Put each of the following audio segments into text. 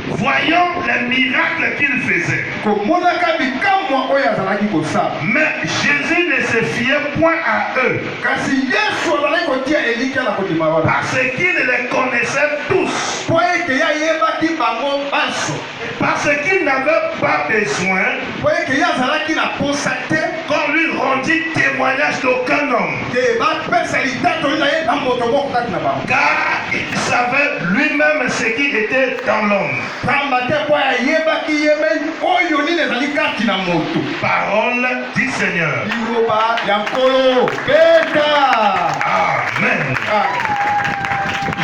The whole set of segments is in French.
Voyons les miracles qu'il faisait. Mais Jésus ne se fiait point à eux. Parce qu'il les connaissait tous. Parce qu'il n'avait pas besoin qu'on lui rendit témoignage d'aucun homme. Car il savait lui-même ce qui était dans l'homme. Parole du Seigneur. Amen.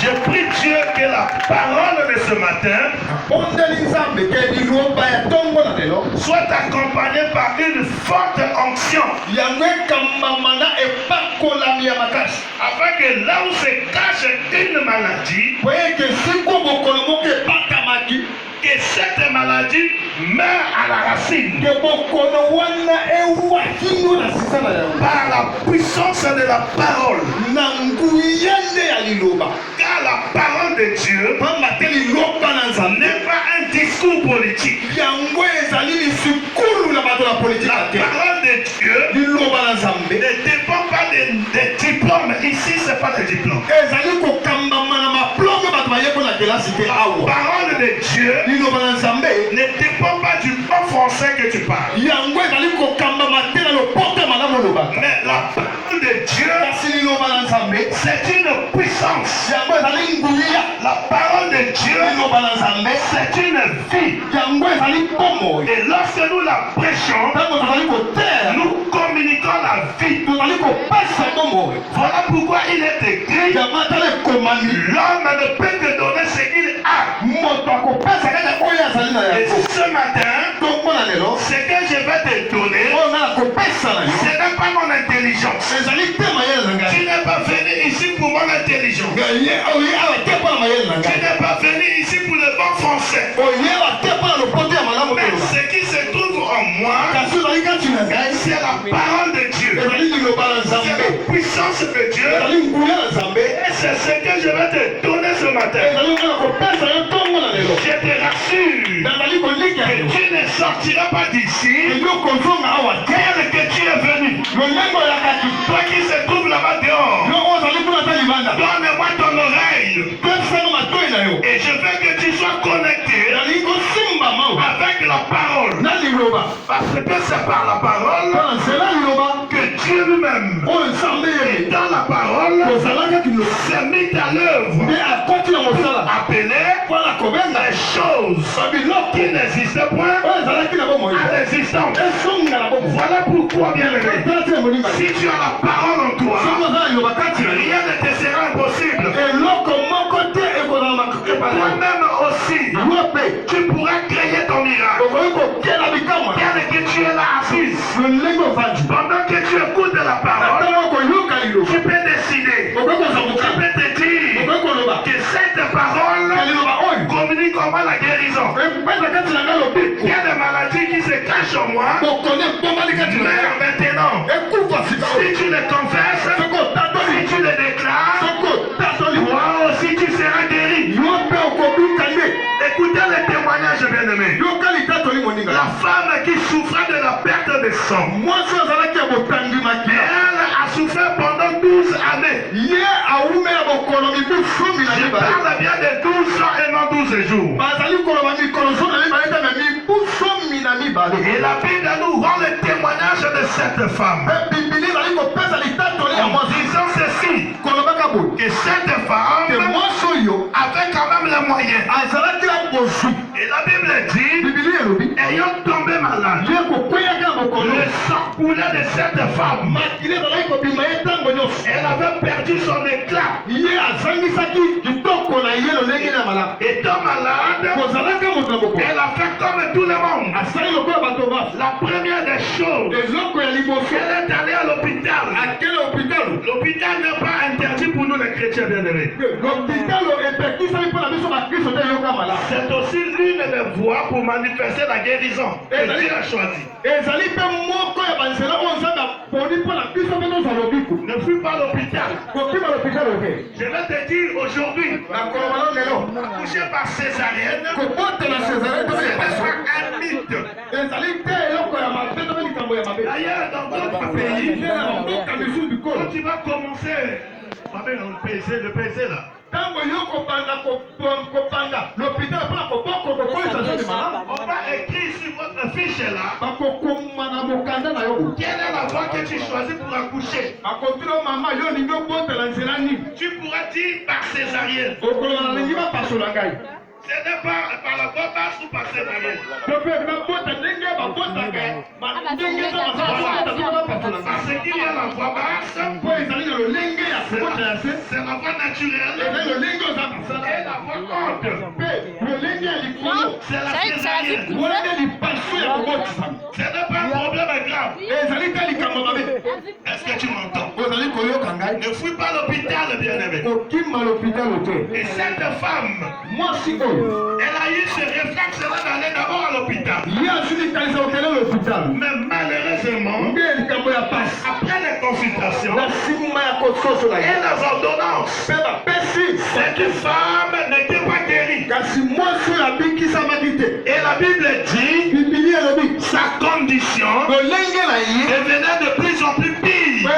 Je prie Dieu que la parole de ce matin soit accompagnée par une forte onction, afin que là où se cache une maladie, que cette maladie meurt à la racine par la puissance de la parole. Car la parole de Dieu n'est pas un discours politique. La parole de Dieu ne dépend pas des diplômes. Ici, ce n'est pas des diplômes. La parole de Dieu ne dépend pas du bon français que tu parles. Mais la parole de Dieu, c'est une puissance. La parole de Dieu, c'est une vie. Et lorsque nous la prêchons, nous communiquons la vie. Voilà pourquoi il est écrit, l'homme ne peut que donner ce qu'il a. Et ce matin, ce que je vais te donner, ce n'est pas mon intelligence. Tu n'es pas venu ici pour mon intelligence. Tu n'es pas venu ici pour le bon français. Mais ce qui se trouve en moi, c'est la parole de Dieu. C'est la puissance de Dieu. Et c'est ce que je vais te donner ce matin. Je te rassure que tu ne sortiras pas d'ici tel que tu es venu. Toi qui se trouve là-bas dehors, donne-moi ton oreille. Et je veux que tu sois connecté avec la parole. Parce que c'est par la parole que Dieu lui-même est dans la parole, s'est mis à l'œuvre, appelé les choses qui n'existaient point à l'existence. Voilà pourquoi, bien aimé, si tu as la parole en toi, rien ne te sera impossible. Toi-même aussi, tu pourras créer ton miracle. Bien que tu es là assise, pendant que tu écoutes la parole, tu peux décider, tu peux te dire que cette parole communique en moi la guérison. Il y a des maladies qui se cachent en moi, mais maintenant, si tu les confesses, si tu les déclares, toi aussi tu seras guéri. Écoutez le témoignage, bien-aimé. La femme qui souffrait de la perte de sang, elle a souffert pendant 12 années. Je parle bien de 12 ans et non 12 jours. Et la Bible nous rend le témoignage de cette femme en disant ceci, que cette femme avait quand même les moyens. Et la Bible dit, ayant tombé malade, le sang coulait de cette femme. Elle avait perdu son éclat. Étant malade, elle a fait comme tout le monde. La première des choses, elle est allée à l'hôpital. L'hôpital n'est pas interdit pour nous les chrétiens bien-aimés. C'est aussi l'une de voies pour manifester la guérison que Dieu a choisi. Ne fuis pas l'hôpital. Je vais te dire aujourd'hui, accouché par césarienne, c'est un mythe. D'ailleurs, dans d'autres pays, quand tu vas commencer, le PC là. On va écrire sur votre fiche là. Quelle est la voie que tu choisis pour accoucher? Tu pourras dire par césarienne. Ce n'est pas par la voie basse ou par césarienne. Parce qu'il y a la voie basse, c'est la voie naturelle, et la voie haute, c'est la césarienne. Ce n'est pas un problème grave. Est-ce que tu m'entends? Ne fuis pas l'hôpital, bien-aimé. Et cette femme, elle a eu ce réflexe-là d'aller d'abord à l'hôpital. Mais malheureusement, après les consultations et les ordonnances, cette femme n'était pas guérie. Et la Bible dit, sa condition devenait de plus en plus pire.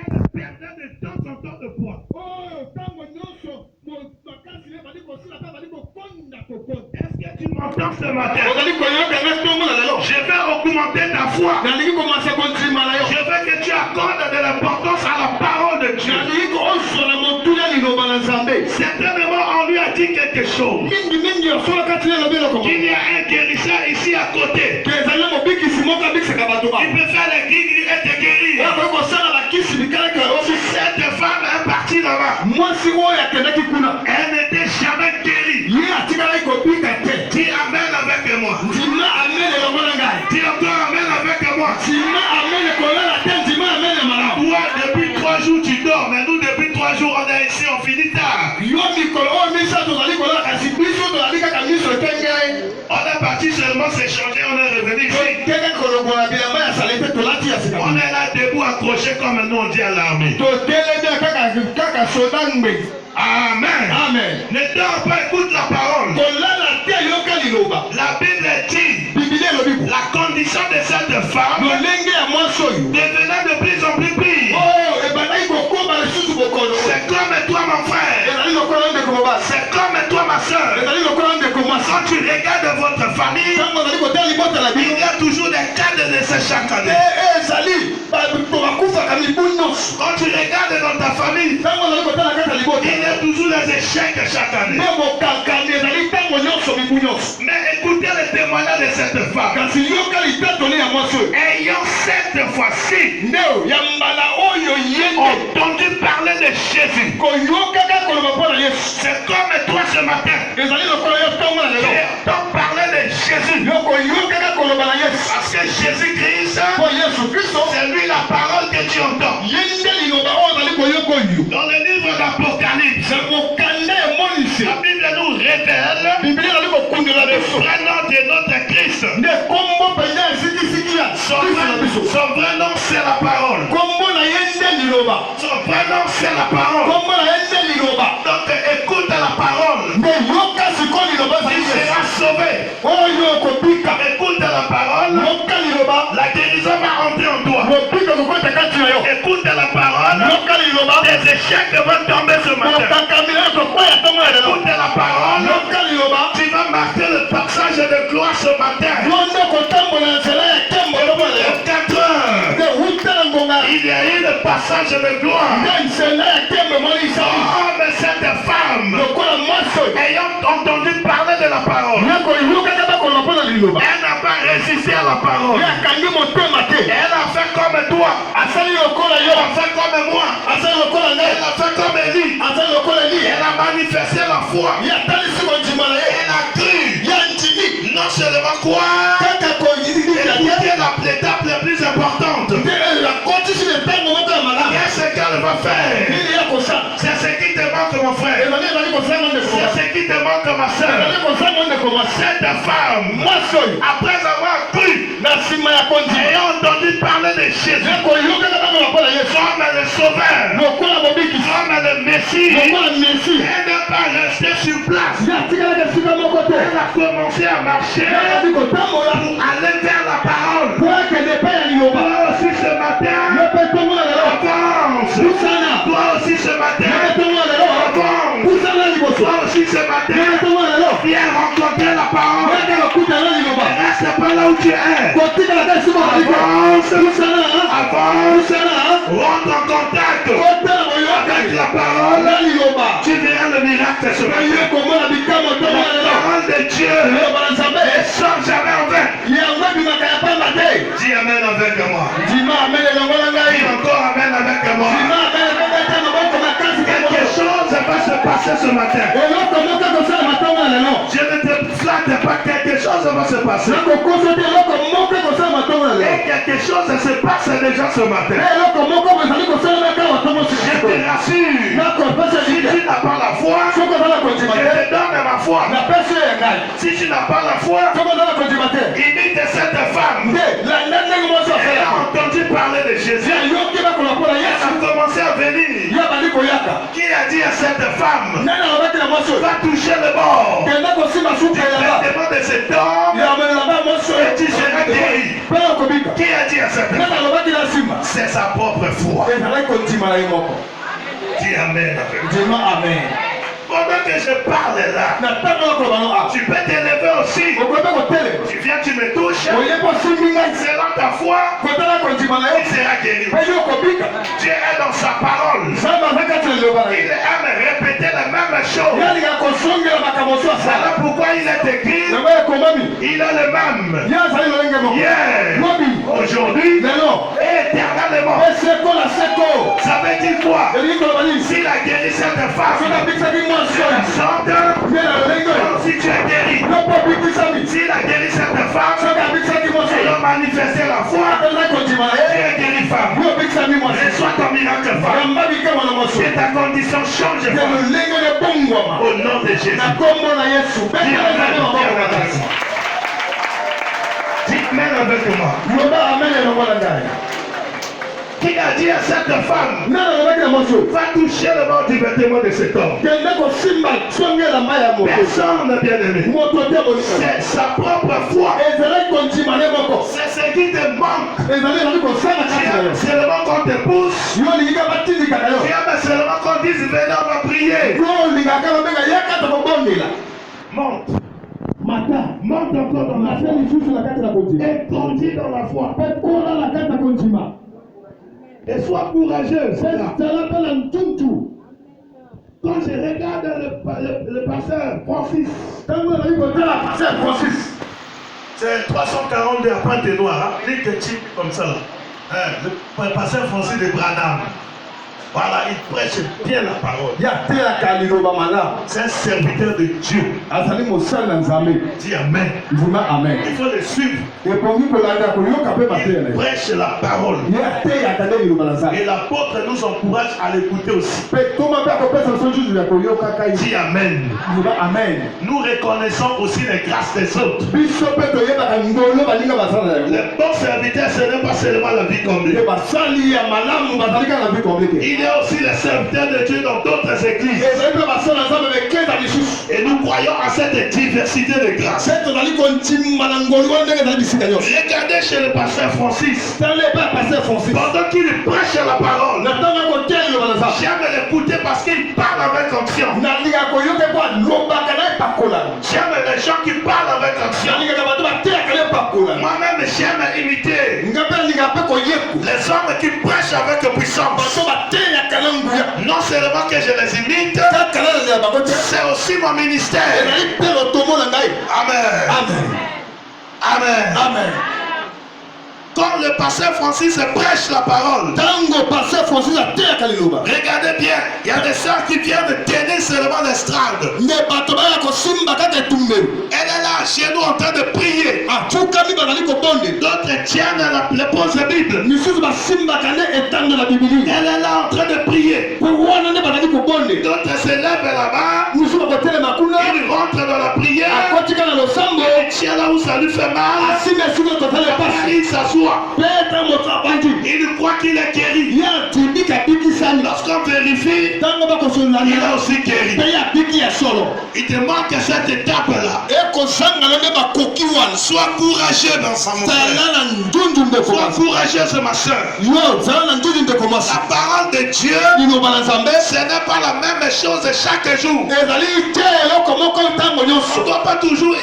Elle perdait de temps en temps de poids. Est-ce que tu m'entends ce matin? Je vais augmenter ta foi. Je veux que tu accordes de l'importance à la parole de Dieu. Certainement, on lui a dit quelque chose. Qu'il y a un guérisseur ici à côté. Il peut faire les gris et te guérir. Cette femme est partie là-bas. Elle n'était jamais guérie. Dis amen avec moi. Dis encore amen avec moi. Toi, depuis 3 jours, tu dors. Mais nous, depuis 3 jours, on est ici, on finit tard. On est parti seulement s'échanger, on est revenu ici. On est là debout, accroché comme nous on dit à l'armée. Amen. Amen. Ne dors pas, écoute la parole. La Bible dit, la condition de cette femme devenait de plus en plus pire. C'est comme toi mon frère. C'est comme toi ma soeur. Quand tu regardes votre famille, il y a toujours des cas de décès chaque année. Quand tu regardes dans ta famille, il y a toujours des échecs chaque année. Mais écoutez le témoignage de cette femme. Ayant cette fois-ci entendu parler de Jésus. C'est comme toi ce matin. Tu entends parler de Jésus. Parce que Jésus-Christ, c'est lui la parole que tu entends. Dans le livre d'Apocalypse, la Bible nous révèle le prénom de notre Christ. Son vrai nom c'est la parole. Son vrai nom c'est la parole. Donc écoute la parole. Tu seras sauvé. Écoute la parole. La guérison va entrer en toi. Écoute la parole. Des échecs vont tomber ce matin. Écoute la parole. Tu vas marquer le passage de gloire ce matin. 4 heures. Il y a eu le passage de gloire. Oh, mais cette femme, ayant entendu parler de la parole, elle n'a pas résisté à la parole. Elle a fait comme toi. Elle a fait comme moi. Elle a fait comme Élie. Elle a manifesté la foi. Elle a cru. Non seulement quoi, écoutez l'étape la plus importante. Qu'est-ce qu'elle va faire? C'est ce qui te manque mon frère. C'est ce qui te manque, ma soeur. Cette femme, après avoir cru, ayant entendu parler de Jésus comme le sauveur, comme le Messie, elle n'est pas restée sur place. Elle a commencé à marcher pour aller vers la parole. Toi aussi ce matin, avance. Toi aussi ce matin, avance. Toi aussi ce matin, viens rencontrer la parole. Ne reste pas là où tu es. Avance. Avance. Rentre en contact avec la parole. Tu verras le miracle ce matin. La parole de Dieu ne sort jamais en vain. Dis amen avec moi. Dis encore amen avec moi. Quelque chose va se passer ce matin. Je ne te flatte pas, quelque chose va se passer. Et quelque chose se passe déjà ce matin. Je te rassure. Si tu n'as pas la foi, je te donne ma foi. Si tu n'as pas la foi, imite cette femme. Elle a entendu parler de Jésus. Elle a commencé à venir. Qui a dit à cette femme, va toucher le bord du vêtement de cet homme et tu seras guéri. Qui a dit à cette femme? C'est sa propre foi. Dis amen. Dis-moi amen. Pendant que je parle là, tu peux t'élever aussi. Tu viens, tu me touches. Selon ta foi, tu seras guéri. Dieu est dans sa parole. Il aime répéter la même chose. Voilà pourquoi il est écrit, il est le même hier, aujourd'hui et éternellement. Ça veut dire quoi? S'il a guéri cette femme, si tu es guéri, s'il a guéri cette femme, il a manifesté la foi. Tu es guéri, femme. Reçois ton miracle, femme. Que ta condition change, femme. Au nom de Jésus. Dis amen avec moi. Qui a dit à cette femme, va toucher le bord du vêtement de cet homme. Personne, bien aimé. C'est sa propre foi. C'est ce qui te manque. C'est seulement qu'on te pousse. Tu aimes seulement qu'on dise, venez, on va prier. Monte. Monte encore dans la foi. Et grandis dans la foi. Et sois courageux. Quand je regarde le pasteur Francis, c'est 342 à Pointe-Noire, il te type comme ça. Le pasteur Francis de Branham. Voilà, il prêche bien la parole. C'est un serviteur de Dieu. Dis amen. Il faut le suivre. Il prêche la parole. Et l'apôtre nous encourage à l'écouter aussi. Dis amen. Nous reconnaissons aussi les grâces des autres. Le bon serviteur, ce n'est pas seulement la vie comblée. Il y a aussi les serviteurs de Dieu dans d'autres églises. Et nous croyons à cette diversité de grâces. Regardez chez le pasteur Francis. Pendant qu'il prêche la parole, j'aime l'écouter parce qu'il parle avec onction. J'aime les gens qui parlent avec onction. Moi-même, j'aime imiter les hommes qui prêchent avec puissance. Non seulement que je les imite, c'est aussi mon ministère. Amen. Quand le pasteur Francis prêche la parole, regardez bien, il y a des sœurs qui viennent tenir seulement l'estrade. Elle est là, chez nous en train de prier. D'autres tiennent les pauses de Bible. Elle est là en train de prier. D'autres se lèvent là-bas. Ils rentrent dans la prière. Et tient là où ça lui fait mal. Il s'assoit. Il croit qu'il est guéri. Lorsqu'on vérifie, il est aussi guéri. Il te manque cette étape-là. Sois courageux dans sa mon frère. Sois courageuse ma soeur. La parole de Dieu, ce n'est pas la même chose chaque jour. On ne doit pas toujours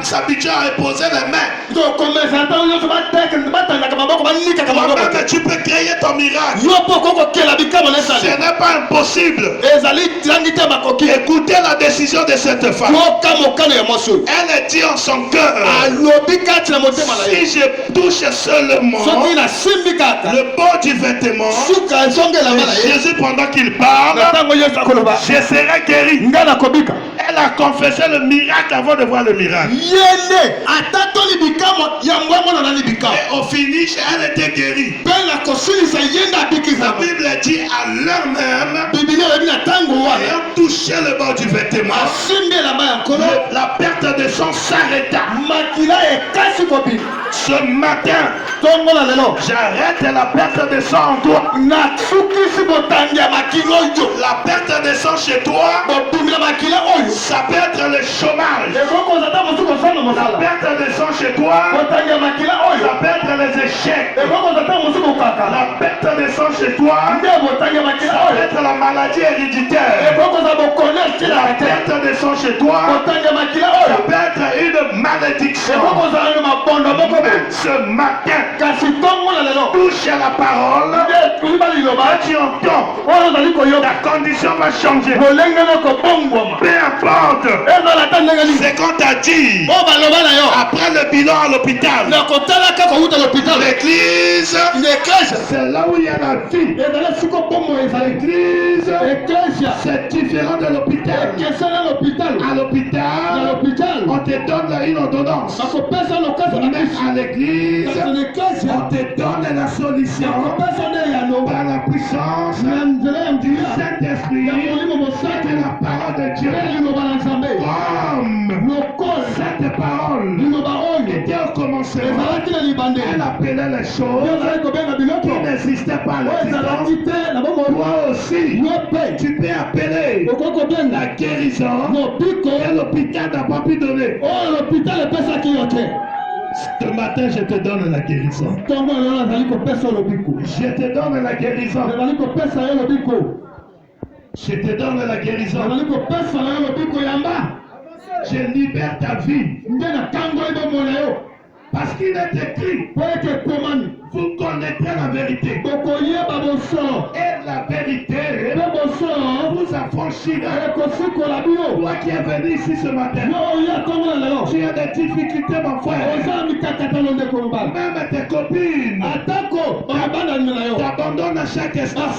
s'habituer à reposer les mains. Toi-même, tu peux créer ton miracle. Ce n'est pas impossible. Écoutez la décision de cette femme. Elle dit en son cœur, si je touche seulement le bord du vêtement de Jésus pendant qu'il parle, je serai guéri. Elle a confessé le miracle avant de voir le miracle. Et au finish, elle était guérie. La Bible dit à l'heure même, ayant touché le bord du vêtement, la perte de sang s'arrêta. Ce matin, j'arrête la perte de sang en toi. La perte de sang chez toi, ça peut être le chômage. La perte de sang chez toi, ça peut être les échecs. La perte de sang chez toi, ça peut être la maladie héréditaire. La perte de sang chez toi, ça peut être une malédiction. Ce matin, touche à la parole, tu entends, ta condition va changer. Peu importe ce qu'on t'a dit. Après le bilan à l'hôpital, l'église, c'est là où il y a la vie. L'église, c'est différent de l'hôpital. À l'hôpital, on te donne une ordonnance. Mais à l'église, on te donne la solution par la puissance du Saint-Esprit et la parole de Dieu. Comme cette parole était au commencement, elle appelait les choses qui n'existaient pas à l'existence. Toi aussi, tu peux appeler la guérison que l'hôpital n'a pas pu donner. Ce matin, je te donne la guérison. Je te donne la guérison. Je te donne la guérison. Je libère ta vie. Parce qu'il est écrit, vous connaîtrez la vérité. Et la vérité vous affranchira. Toi qui es venu ici ce matin, tu as des difficultés, mon frère. Même tes copines t'abandonnent à chaque instant.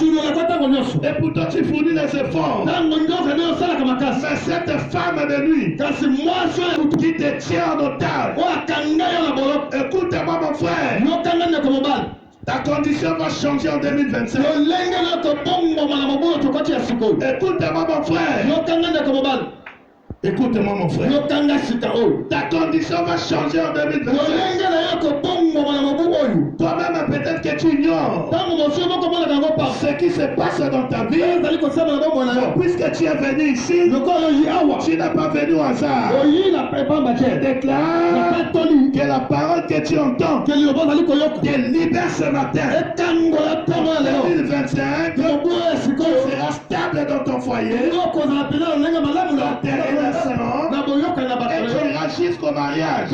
Et pourtant tu fournis les efforts. Mais cette femme de nuit qui te tient en otage, écoute-moi mon frère, ta condition va changer en 2025. Écoute-moi mon frère. Écoute-moi mon frère. Ta condition va changer en 2025. Toi-même peut-être que tu ignores ce qui se passe dans ta vie. Puisque tu es venu ici, tu n'as pas venu au hasard. Je déclare que la parole que tu entends te libère ce matin. 2025 sera stable dans ton foyer. Et tu iras jusqu'au mariage.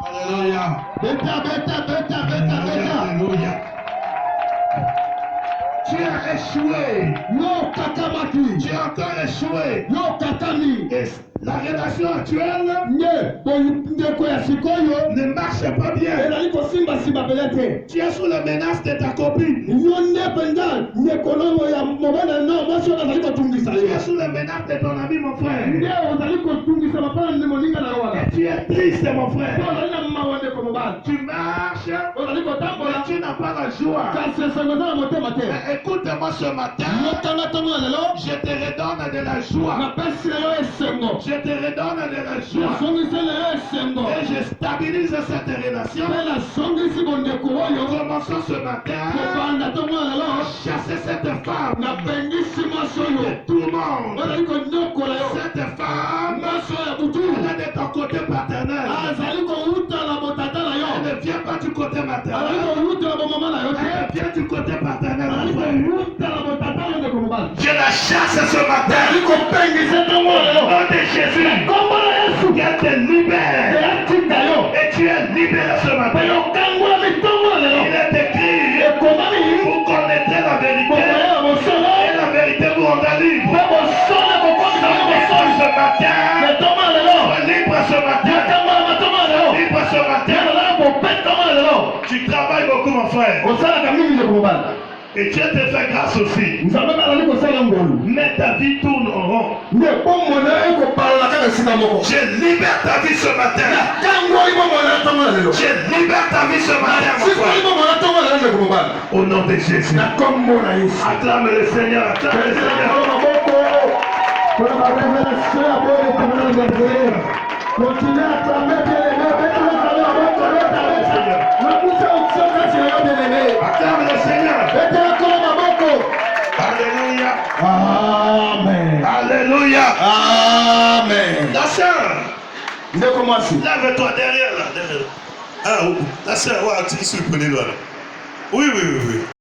Alléluia. Alléluia. Tu as échoué. Tu as encore échoué. Et la relation actuelle ne marche pas bien. Tu es sous la menace de ta copine. Tu es sous la menace de ton ami, mon frère. Et tu es triste, mon frère. Tu marches, mais tu n'as pas la joie. Écoute-moi ce matin. Je te redonne de la joie. Je te redonne de la joie. Et je stabilise cette relation. Commençons ce matin à chasser cette femme de tout le monde. Cette femme, elle est de ton côté paternel. Elle ne vient pas du côté maternel. Elle vient du côté paternel. Je la chasse ce matin. Au nom de Jésus. Qu'elle te libère. Et tu es libéré ce matin. Il est écrit, vous connaîtrez la vérité. Et la vérité vous rendra libre. Ce matin. Libre ce matin. Libre ce matin. Tu travailles beaucoup, mon frère. Et Dieu te fait grâce aussi. Mais ta vie tourne en rond. Je libère ta vie ce matin. Je libère ta vie ce matin, mon frère. Au nom de Jésus. Acclame le Seigneur. Acclame le Seigneur. Continuez à acclamer, acclame le Seigneur. Alléluia. Amen. Alléluia. Amen. Ta soeur, lève-toi derrière là. Ah, ta soeur, tu es surprenée là. Oui.